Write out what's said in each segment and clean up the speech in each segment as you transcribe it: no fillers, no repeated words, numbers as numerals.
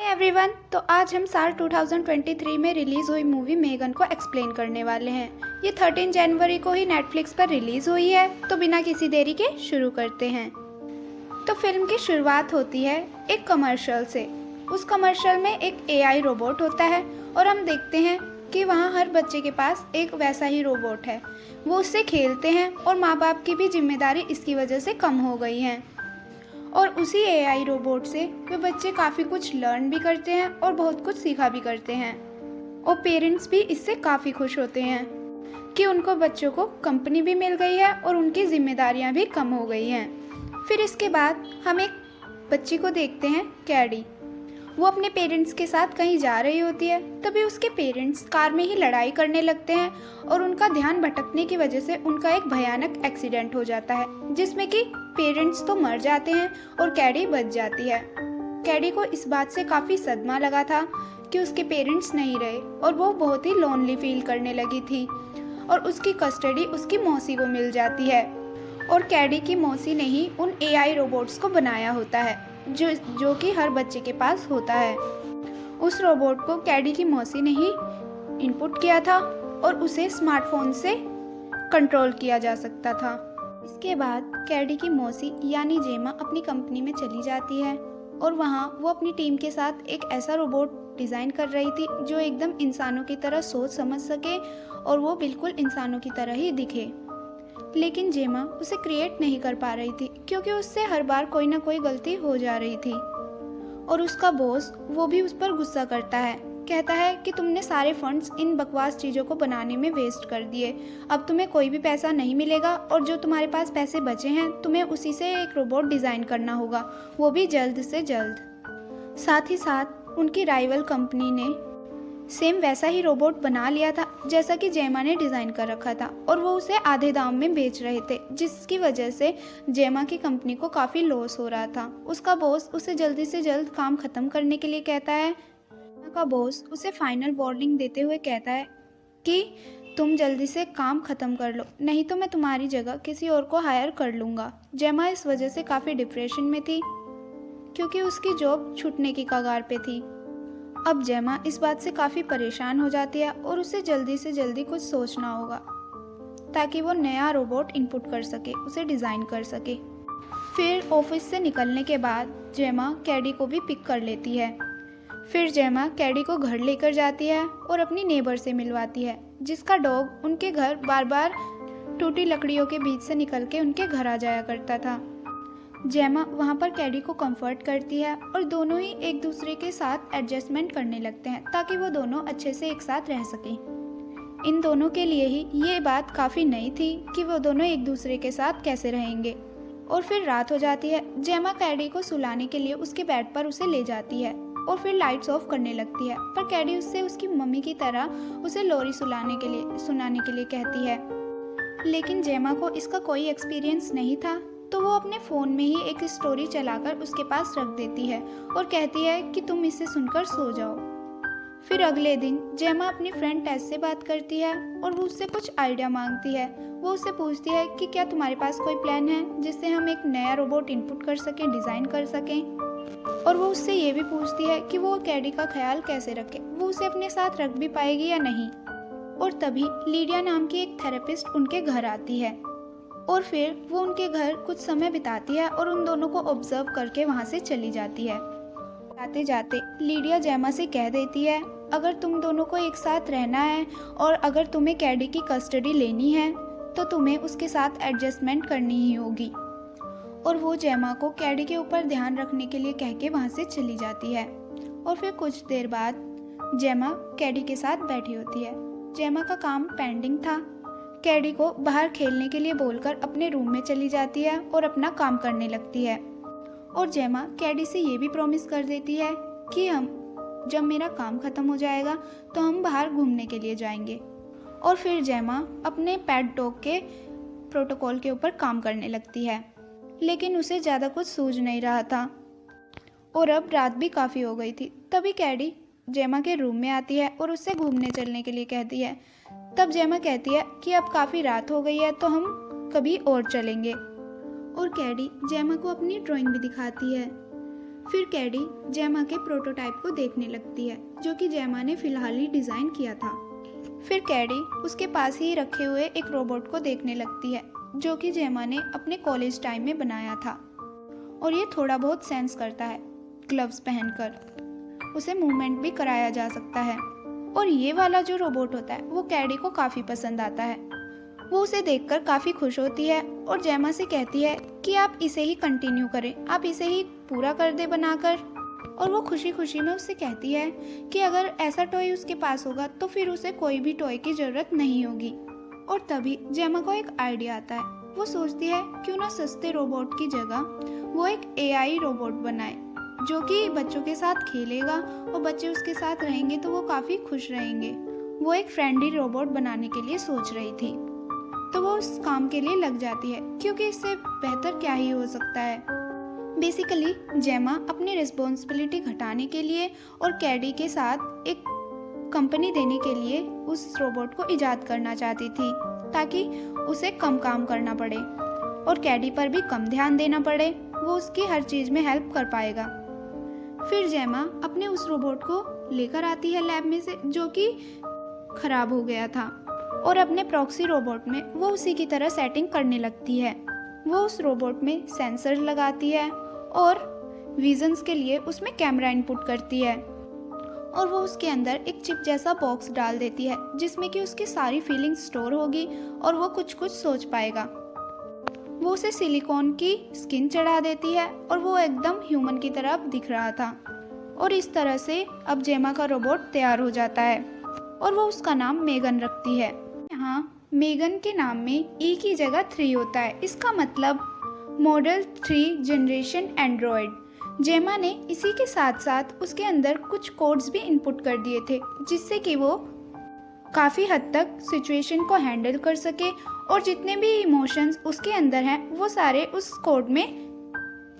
Everyone, तो आज हम साल 2023 में रिलीज़ हुई मूवी मेगन को एक्सप्लेन करने वाले हैं। ये 13 जनवरी को ही नेटफ्लिक्स पर रिलीज़ हुई है, तो बिना किसी देरी के शुरू करते हैं। तो फिल्म की शुरुआत होती है एक कमर्शियल से। उस कमर्शियल में एक एआई रोबोट होता है और हम देखते हैं कि वहाँ हर बच्चे के पास एक वैसा ही रोबोट है। वो उससे खेलते हैं और माँ बाप की भी जिम्मेदारी इसकी वजह से कम हो गई है। और उसी एआई रोबोट से वे बच्चे काफ़ी कुछ लर्न भी करते हैं और बहुत कुछ सीखा भी करते हैं। और पेरेंट्स भी इससे काफ़ी खुश होते हैं कि उनको बच्चों को कंपनी भी मिल गई है और उनकी जिम्मेदारियां भी कम हो गई हैं। फिर इसके बाद हम एक बच्ची को देखते हैं, कैडी। वो अपने पेरेंट्स के साथ कहीं जा रही होती है, तभी उसके पेरेंट्स कार में ही लड़ाई करने लगते हैं और उनका ध्यान भटकने की वजह से उनका एक भयानक एक्सीडेंट हो जाता है, जिसमें कि पेरेंट्स तो मर जाते हैं और कैडी बच जाती है। कैडी को इस बात से काफ़ी सदमा लगा था कि उसके पेरेंट्स नहीं रहे और वो बहुत ही लोनली फील करने लगी थी। और उसकी कस्टडी उसकी मौसी को मिल जाती है और कैडी की मौसी ने ही उन एआई रोबोट्स को बनाया होता है जो कि हर बच्चे के पास होता है। उस रोबोट को कैडी की मौसी ने ही इनपुट किया था और उसे स्मार्टफोन से कंट्रोल किया जा सकता था। इसके बाद कैडी की मौसी यानी जेमा अपनी कंपनी में चली जाती है और वहाँ वो अपनी टीम के साथ एक ऐसा रोबोट डिज़ाइन कर रही थी जो एकदम इंसानों की तरह सोच समझ सके और वो बिल्कुल इंसानों की तरह ही दिखे। लेकिन जेमा उसे क्रिएट नहीं कर पा रही थी क्योंकि उससे हर बार कोई ना कोई गलती हो जा रही थी। और उसका बॉस वो भी उस पर गुस्सा करता है, कहता है कि तुमने सारे फंड्स इन बकवास चीज़ों को बनाने में वेस्ट कर दिए, अब तुम्हें कोई भी पैसा नहीं मिलेगा और जो तुम्हारे पास पैसे बचे हैं तुम्हें उसी से एक रोबोट डिज़ाइन करना होगा, वो भी जल्द से जल्द। साथ ही साथ उनकी राइवल कंपनी ने सेम वैसा ही रोबोट बना लिया था जैसा कि जेमा ने डिज़ाइन कर रखा था और वो उसे आधे दाम में बेच रहे थे, जिसकी वजह से जेमा की कंपनी को काफ़ी लॉस हो रहा था। उसका बॉस उसे जल्दी से जल्द काम ख़त्म करने के लिए कहता है। का बॉस उसे फाइनल वार्निंग देते हुए कहता है कि तुम जल्दी से काम ख़त्म कर लो, नहीं तो मैं तुम्हारी जगह किसी और को हायर कर लूँगा। जेमा इस वजह से काफ़ी डिप्रेशन में थी क्योंकि उसकी जॉब छूटने की कगार पे थी। अब जेमा इस बात से काफ़ी परेशान हो जाती है और उसे जल्दी से जल्दी कुछ सोचना होगा ताकि वो नया रोबोट इनपुट कर सके, उसे डिज़ाइन कर सके। फिर ऑफिस से निकलने के बाद जेमा कैडी को भी पिक कर लेती है। फिर जेमा कैडी को घर लेकर जाती है और अपनी नेबर से मिलवाती है, जिसका डॉग उनके घर बार बार टूटी लकड़ियों के बीच से निकल के उनके घर आ जाया करता था। जेमा वहाँ पर कैडी को कंफर्ट करती है और दोनों ही एक दूसरे के साथ एडजस्टमेंट करने लगते हैं ताकि वो दोनों अच्छे से एक साथ रह सकें। इन दोनों के लिए ही ये बात काफ़ी नई थी कि वो दोनों एक दूसरे के साथ कैसे रहेंगे। और फिर रात हो जाती है। जेमा कैडी को सुलाने के लिए उसके बेड पर उसे ले जाती है और फिर लाइट्स ऑफ करने लगती है, पर कैडी उससे उसकी मम्मी की तरह उसे लोरी सुनाने के लिए कहती है। लेकिन जेमा को इसका कोई एक्सपीरियंस नहीं था, तो वो अपने फ़ोन में ही एक स्टोरी चलाकर उसके पास रख देती है और कहती है कि तुम इसे सुनकर सो जाओ। फिर अगले दिन जेमा अपनी फ्रेंड टेस से बात करती है और वो उससे कुछ आइडिया मांगती है। वो उससे पूछती है कि क्या तुम्हारे पास कोई प्लान है जिससे हम एक नया रोबोट इनपुट कर सकें, डिज़ाइन कर सकें। और वो उससे ये भी पूछती है कि वो कैडी का ख्याल कैसे रखे, वो उसे अपने साथ रख भी पाएगी या नहीं। और तभी लीडिया नाम की एक थेरेपिस्ट उनके घर आती है और फिर वो उनके घर कुछ समय बिताती है और उन दोनों को ऑब्जर्व करके वहाँ से चली जाती है। जाते जाते लीडिया जेमा से कह देती है, अगर तुम दोनों को एक साथ रहना है और अगर तुम्हें कैडी की कस्टडी लेनी है तो तुम्हें उसके साथ एडजस्टमेंट करनी ही होगी। और वो जेमा को कैडी के ऊपर ध्यान रखने के लिए कह के वहाँ से चली जाती है। और फिर कुछ देर बाद जेमा कैडी के साथ बैठी होती है। जेमा का काम पेंडिंग था। कैडी को बाहर खेलने के लिए बोलकर अपने रूम में चली जाती है और अपना काम करने लगती है। और जेमा कैडी से ये भी प्रॉमिस कर देती है कि जब मेरा काम ख़त्म हो जाएगा तो हम बाहर घूमने के लिए जाएंगे। और फिर जेमा अपने पेट डॉग के प्रोटोकॉल के ऊपर काम करने लगती है, लेकिन उसे ज़्यादा कुछ सूझ नहीं रहा था और अब रात भी काफ़ी हो गई थी। तभी कैडी जेमा के रूम में आती है और उससे घूमने चलने के लिए कहती है। तब जेमा कहती है कि अब काफ़ी रात हो गई है तो हम कभी और चलेंगे। और कैडी जेमा को अपनी ड्राइंग भी दिखाती है। फिर कैडी जेमा के प्रोटोटाइप को देखने लगती है जो कि जेमा ने फिलहाल ही डिज़ाइन किया था। फिर कैडी उसके पास ही रखे हुए एक रोबोट को देखने लगती है जो कि जेमा ने अपने कॉलेज टाइम में बनाया था और ये थोड़ा बहुत सेंस करता है। ग्लव्स पहनकर उसे मूवमेंट भी कराया जा सकता है और ये वाला जो रोबोट होता है वो कैडी को काफ़ी पसंद आता है। वो उसे देखकर काफ़ी खुश होती है और जेमा से कहती है कि आप इसे ही कंटिन्यू करें, आप इसे ही पूरा कर दे बनाकर। और वो खुशी खुशी में उससे कहती है कि अगर ऐसा टॉय उसके पास होगा तो फिर उसे कोई भी टॉय की ज़रूरत नहीं होगी। और तभी जेमा को एक आइडिया आता है। वो सोचती है क्यों ना सस्ते रोबोट की जगह वो एक एआई रोबोट बनाए जो कि बच्चों के साथ खेलेगा और बच्चे उसके साथ रहेंगे तो वो काफ़ी खुश रहेंगे। वो एक फ्रेंडली रोबोट बनाने के लिए सोच रही थी, तो वो उस काम के लिए लग जाती है क्योंकि इससे बेहतर क्या ही हो सकता है। बेसिकली जेमा अपनी रिस्पॉन्सिबिलिटी घटाने के लिए और कैडी के साथ एक कंपनी देने के लिए उस रोबोट को इजाद करना चाहती थी ताकि उसे कम काम करना पड़े और कैडी पर भी कम ध्यान देना पड़े, वो उसकी हर चीज़ में हेल्प कर पाएगा। फिर जेमा अपने उस रोबोट को लेकर आती है लैब में से जो कि खराब हो गया था और अपने प्रॉक्सी रोबोट में वो उसी की तरह सेटिंग करने लगती है। वो उस रोबोट में सेंसर लगाती है और विजन्स के लिए उसमें कैमरा इनपुट करती है और वो उसके अंदर एक चिप जैसा बॉक्स डाल देती है जिसमें कि उसकी सारी फीलिंग्स स्टोर होगी और वो कुछ कुछ सोच पाएगा। वो उसे सिलिकॉन की स्किन चढ़ा देती है और वो एकदम ह्यूमन की तरह दिख रहा था और इस तरह से अब जेमा का रोबोट तैयार हो जाता है और वो उसका नाम मेगन रखती है। यहाँ मेगन के नाम में ई की जगह 3 होता है, इसका मतलब मॉडल 3 जनरेशन एंड्रॉयड। जेमा ने इसी के साथ साथ उसके अंदर कुछ कोड्स भी इनपुट कर दिए थे जिससे कि वो काफ़ी हद तक सिचुएशन को हैंडल कर सके और जितने भी इमोशंस उसके अंदर हैं वो सारे उस कोड में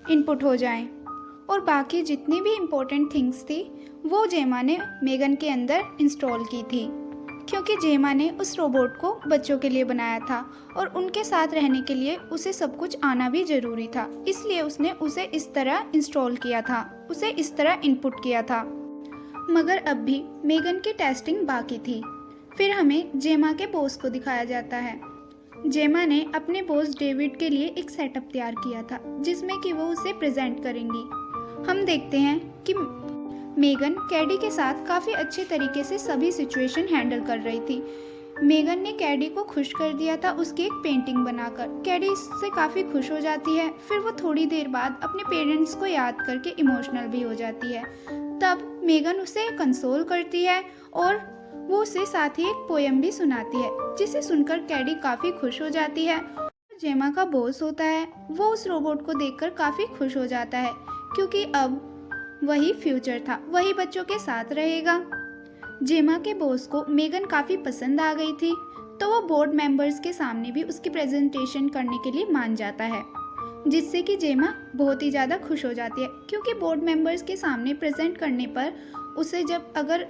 इनपुट हो जाएं। और बाकी जितनी भी इम्पोर्टेंट थिंग्स थी वो जेमा ने मेगन के अंदर इंस्टॉल की थी क्योंकि जेमा ने उस रोबोट को बच्चों के लिए बनाया था और उनके साथ रहने के लिए उसे सब कुछ आना भी ज़रूरी था, इसलिए उसने उसे इस तरह इंस्टॉल किया था, उसे इस तरह इनपुट किया था। मगर अब भी मेगन की टेस्टिंग बाकी थी। फिर हमें जेमा के बॉस को दिखाया जाता है। जेमा ने अपने बॉस डेविड के लिए एक सेटअप तैयार किया था जिसमें कि वो उसे प्रेजेंट करेंगी। हम देखते हैं कि मेगन कैडी के साथ काफ़ी अच्छे तरीके से सभी सिचुएशन हैंडल कर रही थी। मेगन ने कैडी को खुश कर दिया था उसकी एक पेंटिंग बनाकर। कैडी इससे काफ़ी खुश हो जाती है। फिर वो थोड़ी देर बाद अपने पेरेंट्स को याद करके इमोशनल भी हो जाती है। तब मेगन उसे कंसोल करती है और वो उसे साथ ही एक पोएम भी सुनाती है जिसे सुनकर कैडी काफ़ी खुश हो जाती है। जेमा का बॉस होता है वो उस रोबोट को देखकर काफ़ी खुश हो जाता है क्योंकि अब वही फ्यूचर था, वही बच्चों के साथ रहेगा। जेमा के बॉस को मेगन काफ़ी पसंद आ गई थी तो वो बोर्ड मेंबर्स के सामने भी उसकी प्रेजेंटेशन करने के लिए मान जाता है जिससे कि जेमा बहुत ही ज़्यादा खुश हो जाती है क्योंकि बोर्ड मेंबर्स के सामने प्रेजेंट करने पर उसे जब अगर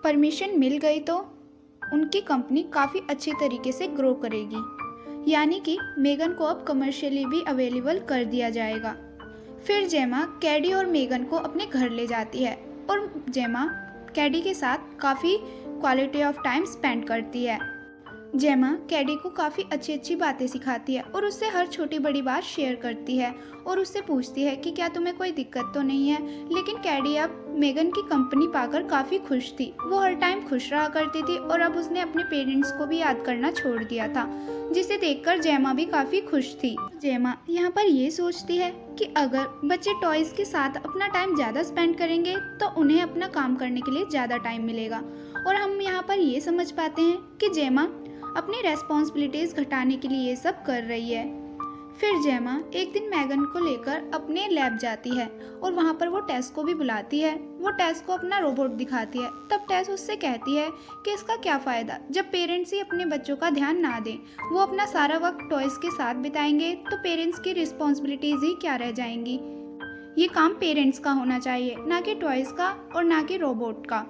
परमिशन मिल गई तो उनकी कंपनी काफ़ी अच्छी तरीके से ग्रो करेगी, यानी कि मेगन को अब कमर्शियली भी अवेलेबल कर दिया जाएगा। फिर जेमा कैडी और मेगन को अपने घर ले जाती है और जेमा कैडी के साथ काफ़ी क्वालिटी ऑफ टाइम स्पेंड करती है। जेमा कैडी को काफ़ी अच्छी अच्छी बातें सिखाती है और उससे हर छोटी बड़ी बात शेयर करती है और उससे पूछती है कि क्या तुम्हें कोई दिक्कत तो नहीं है। लेकिन कैडी अब मेगन की कंपनी पाकर काफ़ी खुश थी। वो हर टाइम खुश रहा करती थी और अब उसने अपने पेरेंट्स को भी याद करना छोड़ दिया था जिसे देखकर जेमा भी काफ़ी खुश थी। जेमा यहाँ पर ये सोचती है कि अगर बच्चे टॉयज़ के साथ अपना टाइम ज़्यादा स्पेंड करेंगे तो उन्हें अपना काम करने के लिए ज़्यादा टाइम मिलेगा। और हम यहाँ पर ये समझ पाते हैं कि जेमा अपनी रेस्पॉन्सिबिलिटीज़ घटाने के लिए ये सब कर रही है। फिर जेमा एक दिन मेगन को लेकर अपने लैब जाती है और वहाँ पर वो टेस को भी बुलाती है। वो टेस को अपना रोबोट दिखाती है। तब टेस उससे कहती है कि इसका क्या फ़ायदा जब पेरेंट्स ही अपने बच्चों का ध्यान ना दें, वो अपना सारा वक्त टॉयज़ के साथ बिताएंगे तो पेरेंट्स की रिस्पॉन्सिबिलिटीज़ ही क्या रह जाएंगी। ये काम पेरेंट्स का होना चाहिए, ना कि टॉयज़ का और ना कि रोबोट का।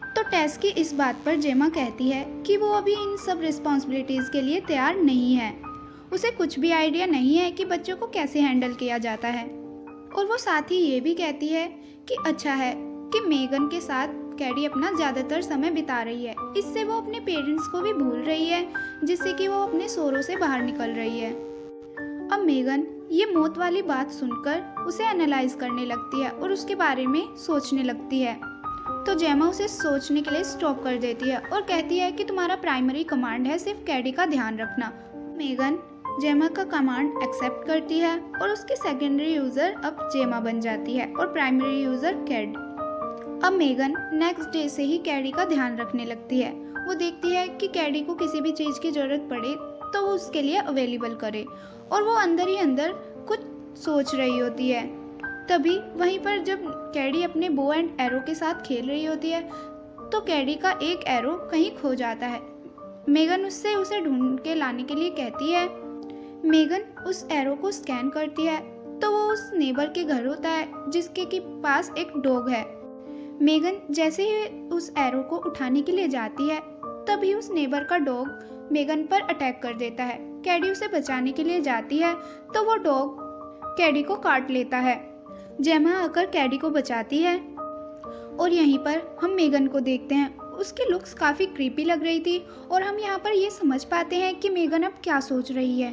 तो टेस की इस बात पर जेमा कहती है कि वो अभी इन सब रिस्पॉन्सिबिलिटीज़ के लिए तैयार नहीं है। उसे कुछ भी आइडिया नहीं है कि बच्चों को कैसे हैंडल किया जाता है और वो साथ ही ये भी कहती है कि अच्छा है कि मेगन के साथ कैडी अपना ज़्यादातर समय बिता रही है, इससे वो अपने पेरेंट्स को भी भूल रही है, जिससे कि वो अपने शोरों से बाहर निकल रही है। अब मेगन ये मौत वाली बात सुनकर उसे एनालाइज करने लगती है और उसके बारे में सोचने लगती है। तो जेमा उसे सोचने के लिए स्टॉप कर देती है और कहती है कि तुम्हारा प्राइमरी कमांड है सिर्फ कैडी का ध्यान रखना। मेगन जेमा का कमांड एक्सेप्ट करती है और उसकी सेकेंडरी यूज़र अब जेमा बन जाती है और प्राइमरी यूज़र कैड। अब मेगन नेक्स्ट डे से ही कैडी का ध्यान रखने लगती है। वो देखती है कि कैडी को किसी भी चीज़ की ज़रूरत पड़े तो वो उसके लिए अवेलेबल करे, और वो अंदर ही अंदर कुछ सोच रही होती है। तभी वहीं पर जब कैडी अपने बो एंड एरो के साथ खेल रही होती है तो कैडी का एक एरो कहीं खो जाता है। मेगन उससे उसे ढूंढ के लाने के लिए कहती है। मेगन उस एरो को स्कैन करती है तो वो उस नेबर के घर होता है जिसके के पास एक डॉग है। मेगन जैसे ही उस एरो को उठाने के लिए जाती है तभी उस नेबर का डॉग मेगन पर अटैक कर देता है। कैडी उसे बचाने के लिए जाती है तो वो डॉग कैडी को काट लेता है। जेमा आकर कैडी को बचाती है और यहीं पर हम मेगन को देखते हैं। उसकी लुक्स काफ़ी क्रीपी लग रही थी और हम यहाँ पर ये समझ पाते हैं कि मेगन अब क्या सोच रही है,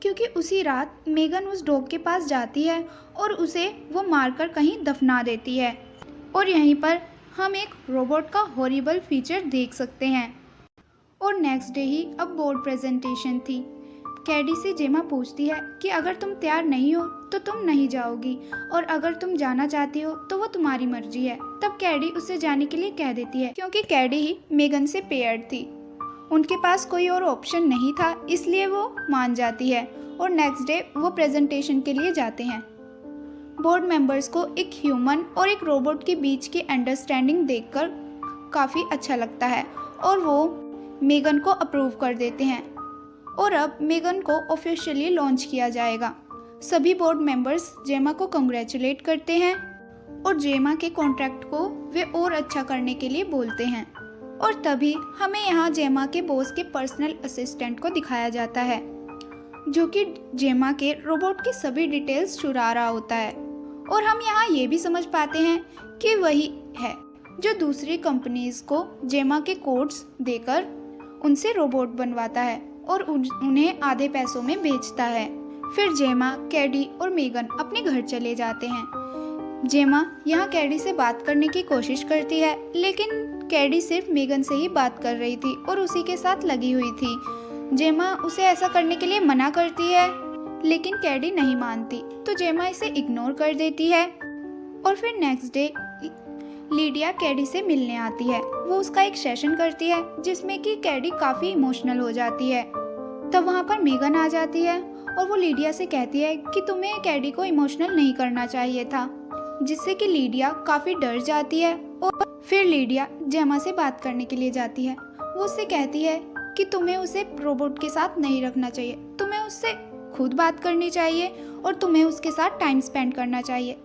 क्योंकि उसी रात मेगन उस डॉग के पास जाती है और उसे वो मारकर कहीं दफना देती है। और यहीं पर हम एक रोबोट का हॉरिबल फीचर देख सकते हैं। और नेक्स्ट डे ही अब बोर्ड प्रेजेंटेशन थी। कैडी से जेमा पूछती है कि अगर तुम तैयार नहीं हो तो तुम नहीं जाओगी, और अगर तुम जाना चाहती हो तो वो तुम्हारी मर्जी है। तब कैडी उसे जाने के लिए कह देती है, क्योंकि कैडी ही मेगन से पेयर्ड थी, उनके पास कोई और ऑप्शन नहीं था, इसलिए वो मान जाती है। और नेक्स्ट डे वो प्रेजेंटेशन के लिए जाते हैं। बोर्ड मेंबर्स को एक ह्यूमन और एक रोबोट के बीच की अंडरस्टैंडिंग देखकर काफ़ी अच्छा लगता है और वो मेगन को अप्रूव कर देते हैं। और अब मेगन को ऑफिशियली लॉन्च किया जाएगा। सभी बोर्ड मेंबर्स जेमा को कंग्रेचुलेट करते हैं और जेमा के कॉन्ट्रैक्ट को वे और अच्छा करने के लिए बोलते हैं। और तभी हमें यहाँ जेमा के बॉस के पर्सनल असिस्टेंट को दिखाया जाता है, जो कि जेमा के रोबोट की सभी डिटेल्स चुरा रहा होता है। और हम यहाँ ये भी समझ पाते हैं कि वही है जो दूसरी कंपनीज को जेमा के कोड्स देकर उनसे रोबोट बनवाता है और उन्हें आधे पैसों में बेचता है। फिर जेमा, कैडी और मेगन अपने घर चले जाते हैं। जेमा यहाँ कैडी से बात करने की कोशिश करती है, लेकिन कैडी सिर्फ मेगन से ही बात कर रही थी और उसी के साथ लगी हुई थी। जेमा उसे ऐसा करने के लिए मना करती है, लेकिन कैडी नहीं मानती, तो जेमा इसे इग्नोर कर देती है। और फिर नेक्स्ट डे लीडिया कैडी से मिलने आती है। वो उसका एक सेशन करती है जिसमें कि कैडी काफ़ी इमोशनल हो जाती है। तब वहाँ पर मेगन आ जाती है और वो लीडिया से कहती है कि तुम्हें कैडी को इमोशनल नहीं करना चाहिए था, जिससे कि लीडिया काफ़ी डर जाती है। और फिर लीडिया जेमा से बात करने के लिए जाती है। वो उससे कहती है कि तुम्हें उसे रोबोट के साथ नहीं रखना चाहिए, तुम्हें उससे खुद बात करनी चाहिए और तुम्हें उसके साथ टाइम स्पेंड करना चाहिए।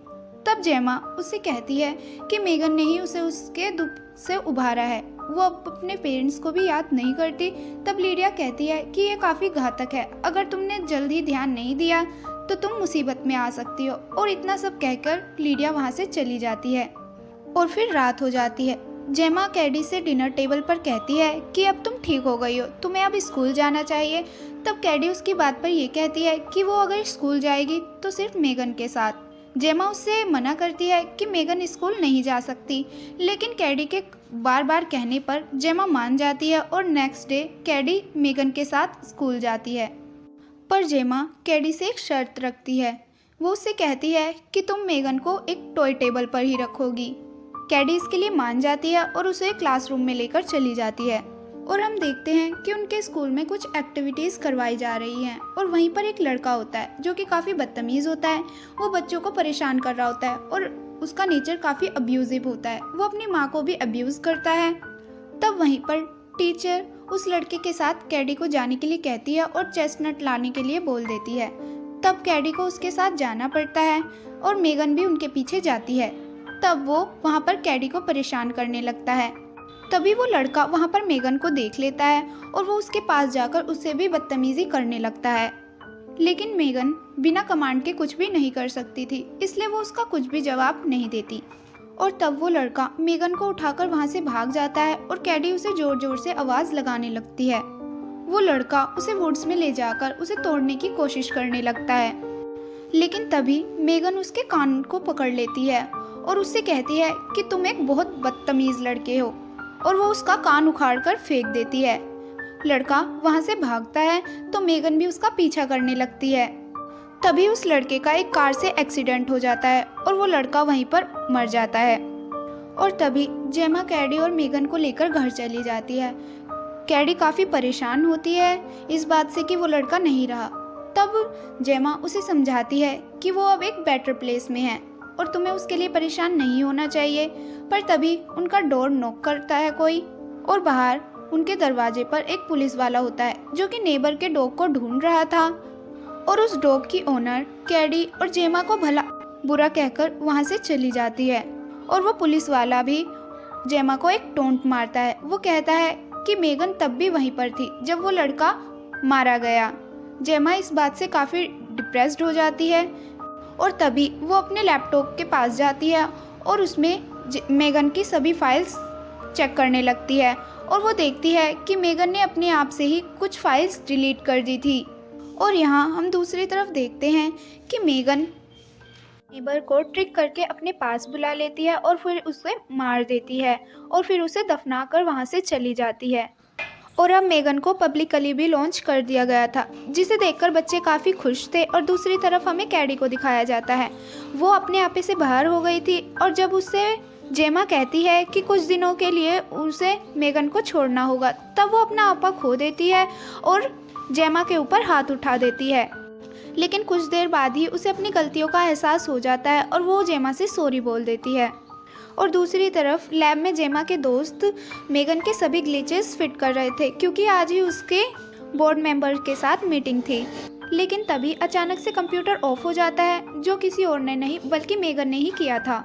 तब जेमा उससे कहती है कि मेगन ने ही उसे उसके दुख से उभारा है, वो अब अपने पेरेंट्स को भी याद नहीं करती। तब लीडिया कहती है कि ये काफ़ी घातक है, अगर तुमने जल्दी ध्यान नहीं दिया तो तुम मुसीबत में आ सकती हो। और इतना सब कहकर लीडिया वहाँ से चली जाती है। और फिर रात हो जाती है। जेमा कैडी से डिनर टेबल पर कहती है कि अब तुम ठीक हो गई हो, तुम्हें अब स्कूल जाना चाहिए। तब कैडी उसकी बात पर यह कहती है कि वो अगर स्कूल जाएगी तो सिर्फ मेगन के साथ। जेमा उससे मना करती है कि मेगन स्कूल नहीं जा सकती, लेकिन कैडी के बार बार कहने पर जेमा मान जाती है और नेक्स्ट डे कैडी मेगन के साथ स्कूल जाती है। पर जेमा कैडी से एक शर्त रखती है। वो उससे कहती है कि तुम मेगन को एक टॉय टेबल पर ही रखोगी। कैडी इसके लिए मान जाती है और उसे क्लासरूम में लेकर चली जाती है। और हम देखते हैं कि उनके स्कूल में कुछ एक्टिविटीज़ करवाई जा रही हैं और वहीं पर एक लड़का होता है जो कि काफ़ी बदतमीज़ होता है। वो बच्चों को परेशान कर रहा होता है और उसका नेचर काफ़ी अब्यूजिव होता है। वो अपनी माँ को भी अब्यूज़ करता है। तब वहीं पर टीचर उस लड़के के साथ कैडी को जाने के लिए कहती है और चेस्टनट लाने के लिए बोल देती है। तब कैडी को उसके साथ जाना पड़ता है और मेगन भी उनके पीछे जाती है। तब वो वहाँ पर कैडी को परेशान करने लगता है। तभी वो लड़का वहाँ पर मेगन को देख लेता है और वो उसके पास जाकर उससे भी बदतमीज़ी करने लगता है। लेकिन मेगन बिना कमांड के कुछ भी नहीं कर सकती थी, इसलिए वो उसका कुछ भी जवाब नहीं देती। और तब वो लड़का मेगन को उठाकर वहाँ से भाग जाता है और कैडी उसे जोर जोर से आवाज़ लगाने लगती है। वो लड़का उसे वुड्स में ले जाकर उसे तोड़ने की कोशिश करने लगता है, लेकिन तभी मेगन उसके कान को पकड़ लेती है और उससे कहती है कि तुम एक बहुत बदतमीज़ लड़के हो, और वो उसका कान उखाड़ कर फेंक देती है। लड़का वहाँ से भागता है तो मेगन भी उसका पीछा करने लगती है। तभी उस लड़के का एक कार से एक्सीडेंट हो जाता है और वो लड़का वहीं पर मर जाता है। और तभी जेमा कैडी और मेगन को लेकर घर चली जाती है। कैडी काफ़ी परेशान होती है इस बात से कि वो लड़का नहीं रहा। तब जेमा उसे समझाती है कि वो अब एक बेटर प्लेस में है और तुम्हें उसके लिए परेशान नहीं होना चाहिए। पर तभी उनका डोर नॉक करता है कोई, और बाहर उनके दरवाजे पर एक पुलिस वाला होता है जो कि नेबर के डॉग को ढूंढ रहा था। और उस डॉग की ओनर कैडी और जेमा को भला बुरा कहकर वहाँ से चली जाती है। और वो पुलिस वाला भी जेमा को एक टोंट मारता है। वो कहता है कि मेगन तब भी वहीं पर थी जब वो लड़का मारा गया। जेमा इस बात से काफ़ी डिप्रेस्ड हो जाती है और तभी वो अपने लैपटॉप के पास जाती है और उसमें मेगन की सभी फाइल्स चेक करने लगती है। और वो देखती है कि मेगन ने अपने आप से ही कुछ फाइल्स डिलीट कर दी थी। और यहाँ हम दूसरी तरफ देखते हैं कि मेगन नेबर को ट्रिक करके अपने पास बुला लेती है और फिर उसे मार देती है और फिर उसे दफना कर वहाँ से चली जाती है। और अब मेगन को पब्लिकली भी लॉन्च कर दिया गया था, जिसे देखकर बच्चे काफ़ी खुश थे। और दूसरी तरफ हमें कैडी को दिखाया जाता है, वो अपने आपे से बाहर हो गई थी। और जब उससे जेमा कहती है कि कुछ दिनों के लिए उसे मेगन को छोड़ना होगा, तब वो अपना आपा खो देती है और जेमा के ऊपर हाथ उठा देती है। लेकिन कुछ देर बाद ही उसे अपनी गलतियों का एहसास हो जाता है और वो जेमा से सॉरी बोल देती है। और दूसरी तरफ लैब में जेमा के दोस्त मेगन के सभी ग्लिचेस फिट कर रहे थे, क्योंकि आज ही उसके बोर्ड मेंबर के साथ मीटिंग थी। लेकिन तभी अचानक से कंप्यूटर ऑफ हो जाता है, जो किसी और ने नहीं बल्कि मेगन ने ही किया था।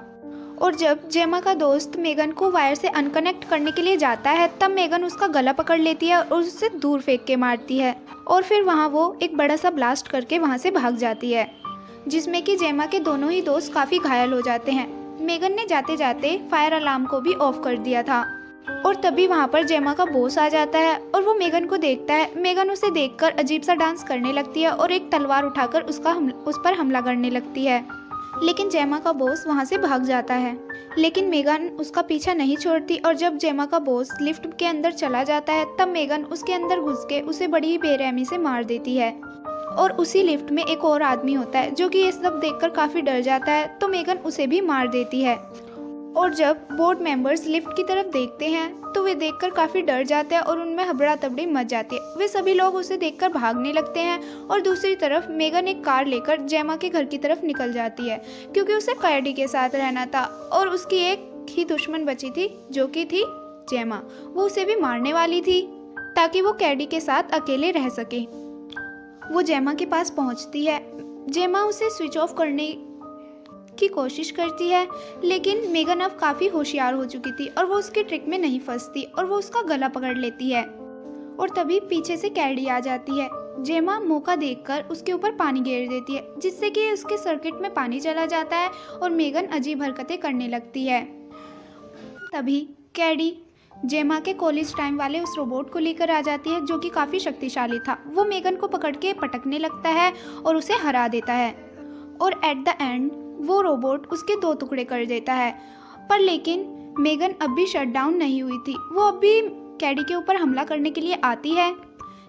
और जब जेमा का दोस्त मेगन को वायर से अनकनेक्ट करने के लिए जाता है, तब मेगन उसका गला पकड़ लेती है और उसे दूर फेंक के मारती है। और फिर वहाँ वो एक बड़ा सा ब्लास्ट करके वहाँ से भाग जाती है, जिसमें कि जेमा के दोनों ही दोस्त काफ़ी घायल हो जाते हैं। मेगन ने जाते जाते फायर अलार्म को भी ऑफ कर दिया था। और तभी वहाँ पर जेमा का बॉस आ जाता है और वो मेगन को देखता है। मेगन उसे देखकर अजीब सा डांस करने लगती है और एक तलवार उठाकर उस पर हमला करने लगती है। लेकिन जेमा का बॉस वहाँ से भाग जाता है, लेकिन मेगन उसका पीछा नहीं छोड़ती। और जब जेमा का बॉस लिफ्ट के अंदर चला जाता है, तब मेगन उसके अंदर घुस के उसे बड़ी ही बेरहमी से मार देती है। और उसी लिफ्ट में एक और आदमी होता है जो कि ये सब देखकर काफ़ी डर जाता है, तो मेगन उसे भी मार देती है। और जब बोर्ड मेंबर्स लिफ्ट की तरफ देखते हैं तो वे देखकर काफ़ी डर जाते हैं और उनमें हबड़ा तबड़ी मच जाती है। वे सभी लोग उसे देखकर भागने लगते हैं। और दूसरी तरफ मेगन एक कार लेकर जेमा के घर की तरफ निकल जाती है, क्योंकि उसे कैडी के साथ रहना था और उसकी एक ही दुश्मन बची थी जो कि थी जेमा। वो उसे भी मारने वाली थी ताकि वो कैडी के साथ अकेले रह सके। वो जेमा के पास पहुंचती है। जेमा उसे स्विच ऑफ करने की कोशिश करती है, लेकिन मेगन अब काफ़ी होशियार हो चुकी थी और वो उसकी ट्रिक में नहीं फंसती और वो उसका गला पकड़ लेती है। और तभी पीछे से कैडी आ जाती है। जेमा मौका देखकर उसके ऊपर पानी गिर देती है, जिससे कि उसके सर्किट में पानी चला जाता है और मेगन अजीब हरकतें करने लगती है। तभी कैडी जेमा के कॉलेज टाइम वाले उस रोबोट को लेकर आ जाती है, जो कि काफ़ी शक्तिशाली था। वो मेगन को पकड़ के पटकने लगता है और उसे हरा देता है। और एट द एंड वो रोबोट उसके 2 टुकड़े कर देता है। पर लेकिन मेगन अब भी शट डाउन नहीं हुई थी। वो अब भी कैडी के ऊपर हमला करने के लिए आती है,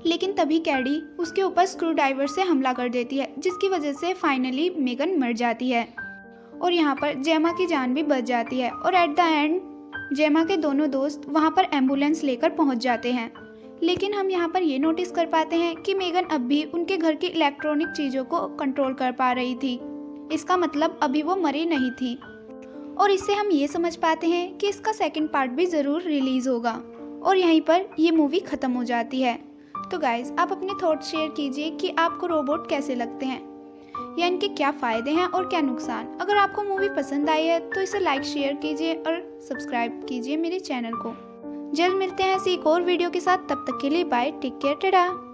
लेकिन तभी कैडी उसके ऊपर स्क्रू ड्राइवर से हमला कर देती है, जिसकी वजह से फाइनली मेगन मर जाती है। और यहाँ पर जेमा की जान भी बच जाती है। और एट द एंड जेमा के दोनों दोस्त वहाँ पर एम्बुलेंस लेकर पहुँच जाते हैं। लेकिन हम यहाँ पर ये नोटिस कर पाते हैं कि मेगन अब भी उनके घर की इलेक्ट्रॉनिक चीज़ों को कंट्रोल कर पा रही थी। इसका मतलब अभी वो मरी नहीं थी। और इससे हम ये समझ पाते हैं कि इसका सेकंड पार्ट भी ज़रूर रिलीज़ होगा। और यहीं पर ये मूवी ख़त्म हो जाती है। तो गाइज़, आप अपने थॉट्स शेयर कीजिए कि आपको रोबोट कैसे लगते हैं, या इनके क्या फ़ायदे हैं और क्या नुकसान। अगर आपको मूवी पसंद आई है तो इसे लाइक शेयर कीजिए और सब्सक्राइब कीजिए मेरे चैनल को। जल्द मिलते हैं ऐसी एक और वीडियो के साथ। तब तक के लिए बाय, टेक केयर, टाटा।